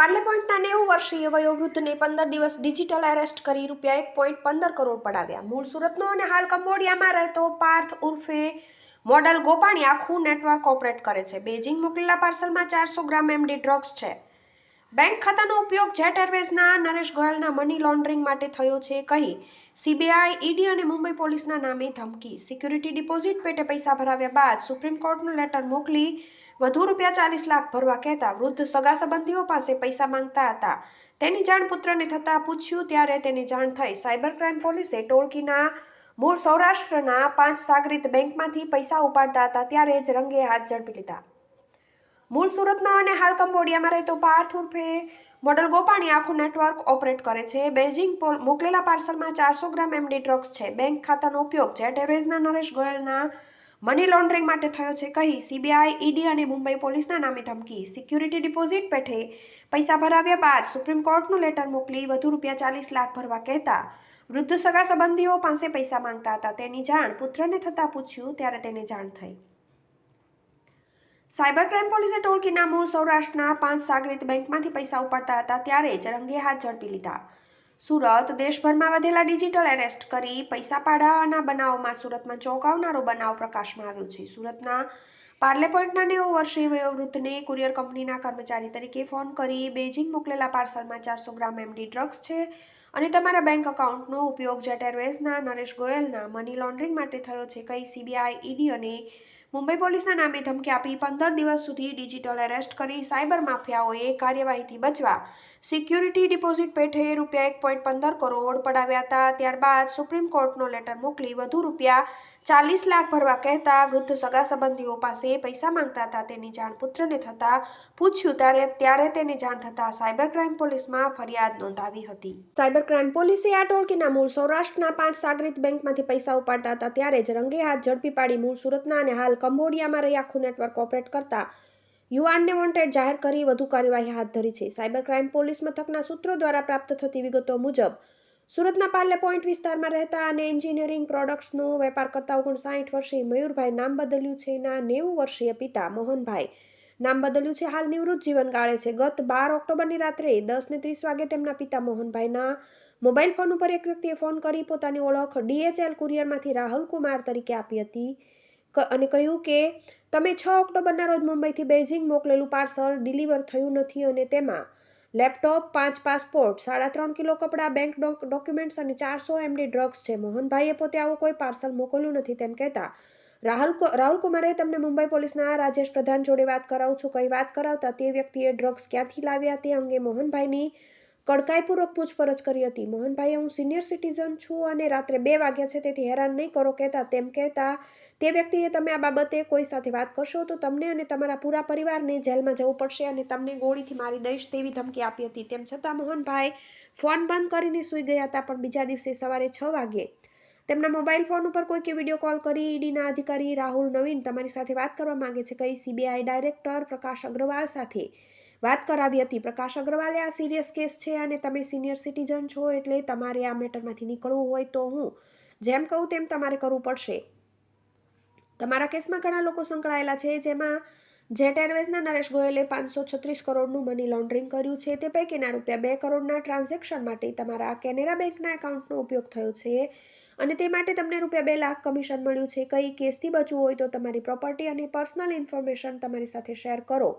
પાર્લે પોઈન્ટના 90 વર્ષીય વયોવૃદ્ધને 15 દિવસ digital arrest કરી ₹1.15 કરોડ પડાવ્યા। મૂળ સુરતનો અને હાલ કંબોડિયામાં રહેતો પાર્થ ઉર્ફે મોડલ ગોપાણી આખું નેટવર્ક ઓપરેટ કરે છે। બેઇજિંગ મોકલેલા પાર્સલમાં 400 ગ્રામ MD ડ્રગ્સ છે। બેંક ખાતાનો ઉપયોગ જેટ એરવેઝના નરેશ ગોયલના મની લોન્ડરિંગ માટે થયો છે કહી સીબીઆઈ, ઈડી અને મુંબઈ પોલીસના નામે ધમકી। સિક્યુરિટી ડિપોઝિટ પેટે પૈસા ભરાવ્યા બાદ સુપ્રીમ કોર્ટનો લેટર મોકલી વધુ ₹40 લાખ ભરવા કહેતા વૃદ્ધ સગા સંબંધીઓ પાસે પૈસા માંગતા હતા। તેની જાણ પુત્રને થતાં પૂછ્યું ત્યારે તેને જાણ થઈ। સાયબર ક્રાઇમ પોલીસે ટોળકીના મૂળ સૌરાષ્ટ્રના 5 સાગરીત બેંકમાંથી પૈસા ઉપાડતા હતા ત્યારે જ રંગે હાથ ઝડપી લીધા। મૂળ સુરતનો અને હાલ કંબોડિયામાં રહેતો પાર્થ ઉર્ફે મોડલ ગોપાણી આખું નેટવર્ક ઓપરેટ કરે છે। બેઇજિંગ મોકલેલા પાર્સલમાં 400 ગ્રામ MD ડ્રગ્સ છે। બેંક ખાતાનો ઉપયોગ જેટ એરવેઝના નરેશ ગોયલના મની લોન્ડરિંગ માટે થયો છે કહી સીબીઆઈ, ઈડી અને મુંબઈ પોલીસના નામે ધમકી। સિક્યુરિટી ડિપોઝિટ પેટે પૈસા ભરાવ્યા બાદ સુપ્રીમ કોર્ટનો લેટર મોકલી વધુ ₹40 લાખ ભરવા કહેતા વૃદ્ધ સગા સંબંધીઓ પાસે પૈસા માંગતા હતા। તેની જાણ પુત્રને થતાં પૂછ્યું ત્યારે તેને જાણ થઈ। સાયબર ક્રાઇમ પોલીસે ટોળકીના મૂળ સૌરાષ્ટ્રના 5 સાગરીત બેંકમાંથી પૈસા ઉપાડતા હતા ત્યારે જ રંગે હાથ ઝડપી લીધા। સુરત દેશભરમાં વધેલા ડિજિટલ એરેસ્ટ કરી પૈસા પાડવાના બનાવમાં સુરતમાં ચોંકાવનારો બનાવ પ્રકાશમાં આવ્યો છે। સુરતના પાર્લે પોઈન્ટના 90 વર્ષીય વયોવૃદ્ધને કુરિયર કંપનીના કર્મચારી તરીકે ફોન કરી બેઇજિંગ મોકલેલા પાર્સલમાં 400 ગ્રામ MD ડ્રગ્સ છે અને તમારા બેંક એકાઉન્ટનો ઉપયોગ જેટ એરવેઝના નરેશ ગોયલના મની લોન્ડરિંગ માટે થયો છે કહી સીબીઆઈ, ઈડી અને મુંબઈ પોલીસના નામે ધમકી આપી 15 દિવસ સુધી ડિજિટલ એરેસ્ટ કરી સાયબર માફિયાઓએ કાર્યવાહીથી બચવા સિક્યુરિટી ડિપોઝિટ પેટે ₹1.15 કરોડ પડાવ્યા હતા। ત્યારબાદ સુપ્રીમ કોર્ટનો લેટર મોકલી વધુ ₹40 લાખ ભરવા કહેતા વૃદ્ધ સગા સંબંધીઓ પાસે પૈસા માંગતા હતા। તેની જાણ પુત્રને થતાં પૂછ્યું ત્યારે તેને જાણ થતાં સાયબર ક્રાઇમ પોલીસમાં ફરિયાદ નોંધાવી હતી। સાયબર ક્રાઇમ પોલીસે આ ટોળકીના મૂળ સૌરાષ્ટ્રના 5 સાગરીત બેંકમાંથી પૈસા ઉપાડતા હતા ત્યારે જ રંગે હાથ ઝડપી પાડી મૂળ સુરતના અને હાલ કંબોડિયામાં રહી આખું નેટવર્ક ઓપરેટ કરતા યુવાનને વોન્ટેડ જાહેર કરી વધુ કાર્યવાહી હાથ ધરી છે। સાયબર ક્રાઇમ પોલીસ મથકના સૂત્રો દ્વારા પ્રાપ્ત થતી વિગતો મુજબ સુરતના પાર્લે પોઈન્ટ વિસ્તારમાં રહેતા અને એન્જિનિયરિંગ પ્રોડક્ટ્સનો વેપાર કરતા 59 વર્ષીય મયુરભાઈ નામ બદલ્યું છે ના 90 વર્ષીય પિતા મોહનભાઈ નામ બદલ્યું છે હાલ નિવૃત્ત જીવન ગાળે છે। ગત 12 ઓક્ટોબરની રાત્રે 10:30 વાગે તેમના પિતા મોહનભાઈના મોબાઈલ ફોન ઉપર એક વ્યક્તિએ ફોન કરી પોતાની ઓળખ DHL કુરિયરમાંથી રાહુલ કુમાર તરીકે આપી હતી અને કહ્યું કે તમે 6 ઓક્ટોબરના રોજ મુંબઈથી બેઇજિંગ મોકલેલું પાર્સલ ડિલિવર થયું નથી અને તેમાં લેપટોપ, 5 પાસપોર્ટ, 3.5 કિલો કપડાં, બેંક ડોક્યુમેન્ટ્સ અને 400 MD ડ્રગ્સ છે। મોહનભાઈએ પોતે આવું કોઈ પાર્સલ મોકલ્યું નથી તેમ કહેતા રાહુલ કુમારે તમને મુંબઈ પોલીસના રાજેશ પ્રધાન જોડે વાત કરાવું છું કઈ વાત કરાવતા તે વ્યક્તિએ ડ્રગ્સ ક્યાંથી લાવ્યા તે અંગે મોહનભાઈની કડકાઈપૂર્વક પૂછપરછ કરી હતી। મોહનભાઈએ હું સિનિયર સિટીઝન છું અને રાત્રે 2 વાગ્યા છે તેથી હેરાન નહીં કરો કહેતા તે વ્યક્તિએ તમે આ બાબતે કોઈ સાથે વાત કરશો તો તમને અને તમારા પૂરા પરિવારને જેલમાં જવું પડશે અને તમને ગોળીથી મારી દઈશ તેવી ધમકી આપી હતી। તેમ છતાં મોહનભાઈ ફોન બંધ કરીને સૂઈ ગયા હતા પણ બીજા દિવસે સવારે 6 વાગે તેમના મોબાઈલ ફોન ઉપર કોઈકે વિડીયો કોલ કરી ઈડીના અધિકારી રાહુલ નવીન તમારી સાથે વાત કરવા માંગે છે કહી સીબીઆઈ ડાયરેક્ટર પ્રકાશ અગ્રવાલ સાથે વાત કરાવી હતી। પ્રકાશ અગ્રવાલે આ સિરિયસ કેસ છે અને તમે સિનિયર સિટીઝન છો એટલે તમારે આ મેટરમાંથી નીકળવું હોય તો હું જેમ કહું તેમ તમારે કરવું પડશે। તમારા કેસમાં ઘણા લોકો સંકળાયેલા છે જેમાં જેટ એરવેઝના નરેશ ગોયલે 536 કરોડનું મની લોન્ડરિંગ કર્યું છે। તે પૈકીના ₹2 કરોડના ટ્રાન્ઝેક્શન માટે તમારા કેનેરા બેંકના એકાઉન્ટનો ઉપયોગ થયો છે અને તે માટે તમને ₹2 લાખ કમિશન મળ્યું છે। કઈ કેસથી બચવું હોય તો તમારી પ્રોપર્ટી અને પર્સનલ ઇન્ફોર્મેશન તમારી સાથે શેર કરો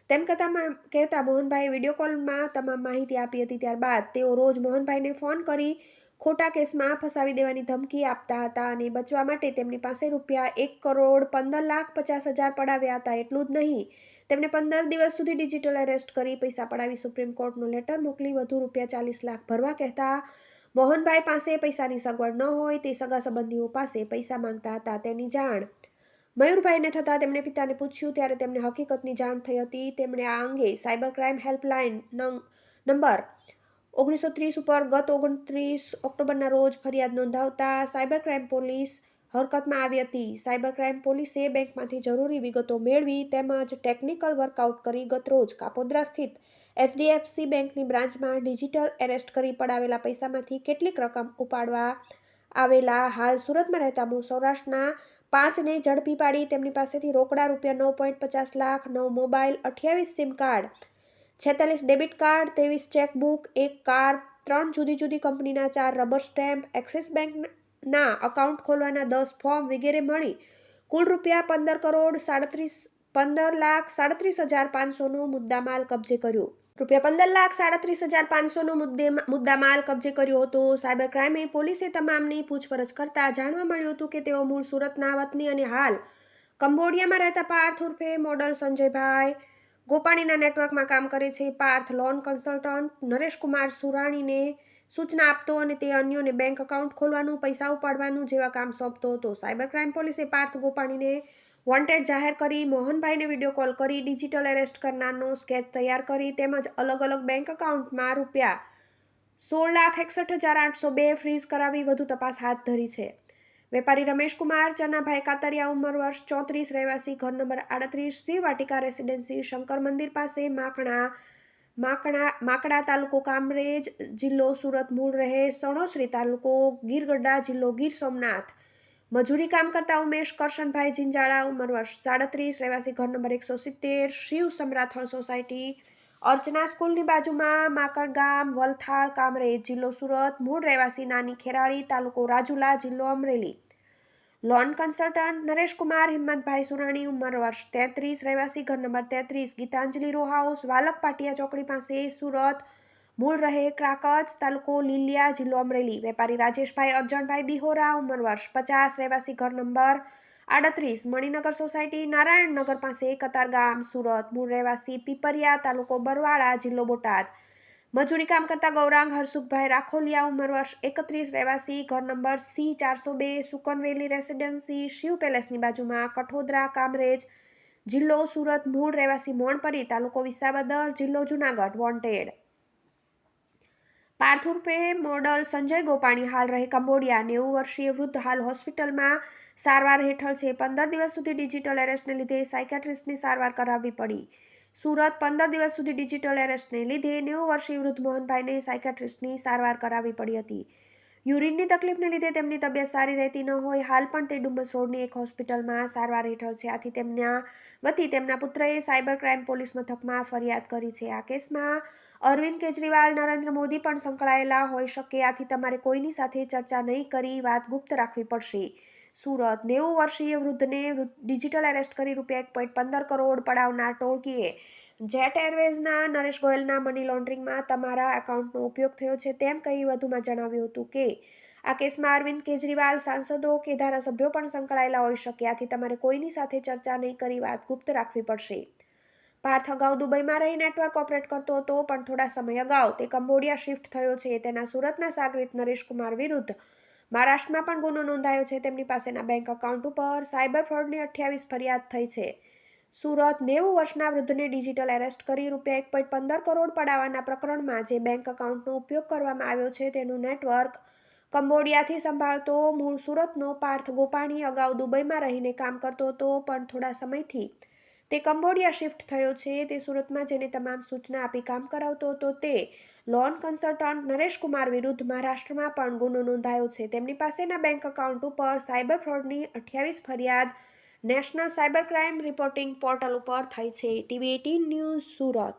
તેમ કહેતા મોહનભાઈએ વિડીયો કોલમાં તમામ માહિતી આપી હતી। ત્યારબાદ તેઓ રોજ મોહનભાઈને ફોન કરી ખોટા કેસમાં ફસાવી દેવાની ધમકી આપતા હતા અને બચવા માટે તેમની પાસે ₹1,15,50,000 પડાવ્યા હતા। એટલું જ નહીં તેમને 15 દિવસ સુધી ડિજિટલ એરેસ્ટ કરી પૈસા પડાવી સુપ્રીમ કોર્ટનો લેટર મોકલી વધુ ₹40 લાખ ભરવા કહેતા મોહનભાઈ પાસે પૈસાની સગવડ ન હોય તે સગા સંબંધીઓ પાસે પૈસા માંગતા હતા। તેની જાણ મયુરભાઈને થતાં તેમણે પિતાને પૂછ્યું ત્યારે તેમને હકીકતની જાણ થઈ હતી। તેમણે આ અંગે સાયબર ક્રાઇમ હેલ્પલાઇન નંબર 1930 ઉપર ગત 29 ઓક્ટોબરના રોજ ફરિયાદ નોંધાવતા સાયબર ક્રાઇમ પોલીસ હરકતમાં આવી હતી। સાયબર ક્રાઇમ પોલીસે બેંકમાંથી જરૂરી વિગતો મેળવી તેમજ ટેકનિકલ વર્કઆઉટ કરી ગતરોજ કાપોદ્રા સ્થિત HDFC બેંકની બ્રાન્ચમાં ડિજિટલ એરેસ્ટ કરી પડાવેલા પૈસામાંથી કેટલીક રકમ ઉપાડવા આવેલા હાલ સુરતમાં રહેતા મૂળ સૌરાષ્ટ્રના 5ને ઝડપી પાડી તેમની પાસેથી રોકડા ₹9.50 lakh, 9 mobile, 28 sim card 46 debit card, 23 chequebook, 1 car, 3 જુદી જુદી કંપનીના 4 રબર સ્ટેમ્પ, એક્સિસ બેંકના અકાઉન્ટ ખોલવાના 10 ફોર્મ વગેરે મળી કુલ રૂપિયા 15,37,500નો મુદ્દામાલ કબજે કર્યો. રૂપિયા 15,37,500નો મુદ્દામાલ કબજે કર્યો હતો. સાયબર ક્રાઇમે પોલીસે તમામની પૂછપરછ કરતા જાણવા મળ્યું હતું કે તેઓ મૂળ સુરતના વતની અને હાલ કંબોડિયામાં રહેતા પાર્થ ઉર્ફે મોડલ સંજયભાઈ ગોપાણીના નેટવર્કમાં કામ કરે છે. પાર્થ લોન કન્સલ્ટન્ટ નરેશકુમાર સુરાણીને સૂચના આપતો અને તે અન્યોને બેંક એકાઉન્ટ ખોલવાનું, પૈસા ઉપાડવાનું જેવા કામ સોંપતો હતો. સાયબર ક્રાઇમ પોલીસે પાર્થ ગોપાણીને વોન્ટેડ જાહેર કરી મોહનભાઈને વિડીયો કોલ કરી ડિજિટલ એરેસ્ટ કરનારનો સ્કેચ તૈયાર કરી તેમજ અલગ અલગ બેંક એકાઉન્ટમાં રૂપિયા 16,61,802 ફ્રીઝ કરાવી વધુ તપાસ હાથ ધરી છે. વેપારી રમેશકુમાર ચનાભાઈ કાતરિયા ઉંમર વર્ષ 34 રહેવાસી ઘર નંબર 38 શિવ વાટિકા રેસિડેન્સી શંકર મંદિર પાસે માકડા તાલુકો કામરેજ જિલ્લો સુરત મૂળ રહે સણોસરી તાલુકો ગીરગઢડા જિલ્લો ગીર સોમનાથ મજૂરી કામ કરતા ઉમેશ કરશનભાઈ જિંજાળા ઉંમર વર્ષ 37 રહેવાસી ઘર નંબર 170 શિવ સમ્રાથળ સોસાયટી અર્ચના સ્કૂલની બાજુમાં માકડ ગામ વલથાળ કામરેજ જિલ્લો સુરત મૂળ રહેવાસી નાની ખેરાળી તાલુકો રાજુલા જિલ્લો અમરેલી. લોન કન્સલ્ટન્ટ નરેશકુમાર હિંમતભાઈ સુરાણી ઉંમર વર્ષ 33 રહેવાસી ઘર number 33 Gitanjali row house Valak Patiya ચોકડી પાસે સુરત મૂળ રહે ક્રાકચ તાલુકો લીલિયા જિલ્લો અમરેલી. વેપારી રાજેશભાઈ અરજણભાઈ દિહોરા ઉંમર વર્ષ 50 રહેવાસી ઘર નંબર 38 મણિનગર સોસાયટી નારાયણનગર પાસે કતારગામ સુરત મૂળ રહેવાસી પીપરિયા તાલુકો બરવાળા જિલ્લો બોટાદ. મજૂરી કામ કરતા ગૌરાંગ હરસુખભાઈ રાખોલિયા ઉંમર વર્ષ 31 રહેવાસી ઘર નંબર C402 સુકનવેલી રેસિડેન્સી શિવ પેલેસની બાજુમાં કઠોદરા કામરેજ જિલ્લો સુરત મૂળ રહેવાસી મોણપરી તાલુકો વિસાવદર જિલ્લો જુનાગઢ વોન્ટેડ. પાર્થ ઉર્ફે મોડલ સંજય ગોપાણી હાલ રહે કંબોડિયા 90 વર્ષીય વૃદ્ધ હાલ હોસ્પિટલમાં સારવાર હેઠળ છે. 15 દિવસ સુધી ડિજિટલ એરેસ્ટને લીધે સાયકેટ્રિસ્ટની સારવાર કરાવવી પડી. સુરત 15 દિવસ સુધી ડિજિટલ એરેસ્ટને લીધે 90 વર્ષીય વૃદ્ધ મોહનભાઈને સાયકેટ્રિસ્ટની સારવાર કરાવવી પડી હતી. યુરિનની તકલીફને લીધે તેમની તબિયત સારી રહેતી ન હોય હાલ પણ તે ડુમ્મસ રોડની એક હોસ્પિટલમાં સારવાર હેઠળ છે. આથી તેમના પુત્રએ સાયબર ક્રાઇમ પોલીસ મથકમાં ફરિયાદ કરી છે. આ કેસમાં અરવિંદ કેજરીવાલ નરેન્દ્ર મોદી પણ સંકળાયેલા હોઈ શકે. આથી તમારે કોઈની સાથે ચર્ચા નહીં કરી વાત ગુપ્ત રાખવી પડશે. સુરત 90 વર્ષીય વૃદ્ધને ડિજિટલ એરેસ્ટ કરી રૂપિયા 1.15 કરોડ પડાવનાર ટોળકીએ જેટ એરવેઝના નરેશ ગોયલના મની લોન્ડરિંગમાં તમારા એકાઉન્ટનો ઉપયોગ થયો છે તેમ કહી વધુમાં જણાવ્યું હતું કે આ કેસમાં અરવિંદ કેજરીવાલ સાંસદો કે ધારાસભ્યો પણ સંકળાયેલા હોઈ શકે. આથી તમારે કોઈની સાથે ચર્ચા નહીં કરી વાત ગુપ્ત રાખવી પડશે. પાર્થ અગાઉ દુબઈમાં રહી નેટવર્ક ઓપરેટ કરતો હતો પણ થોડા સમય અગાઉ તે કંબોડિયા શિફ્ટ થયો છે. તેના સુરતના સાગરીત નરેશકુમાર વિરુદ્ધ મહારાષ્ટ્રમાં પણ ગુનો નોંધાયો છે. તેમની પાસેના બેંક એકાઉન્ટ ઉપર સાયબર ફ્રોડની 28 ફરિયાદ થઈ છે. સુરત 90 વર્ષના વૃદ્ધને ડિજિટલ એરેસ્ટ કરી રૂપિયા 1.15 કરોડ પડાવવાના પ્રકરણમાં જે બેંક એકાઉન્ટનો ઉપયોગ કરવામાં આવ્યો છે તેનું નેટવર્ક કંબોડિયાથી સંભાળતો મૂળ સુરતનો પાર્થ ગોપાણી અગાઉ દુબઈમાં રહીને કામ કરતો હતો પણ થોડા સમયથી તે કંબોડિયા શિફ્ટ થયો છે. તે સુરતમાં જેને તમામ સૂચના આપી કામ કરાવતો હતો તે લોન કન્સલ્ટન્ટ નરેશકુમાર વિરુદ્ધ મહારાષ્ટ્રમાં પણ ગુનો નોંધાયો છે. તેમની પાસેના બેંક એકાઉન્ટ ઉપર સાયબર ફ્રોડની 28 ફરિયાદ national cyber crime reporting portal ઉપર થઈ છે. TV18 news Surat.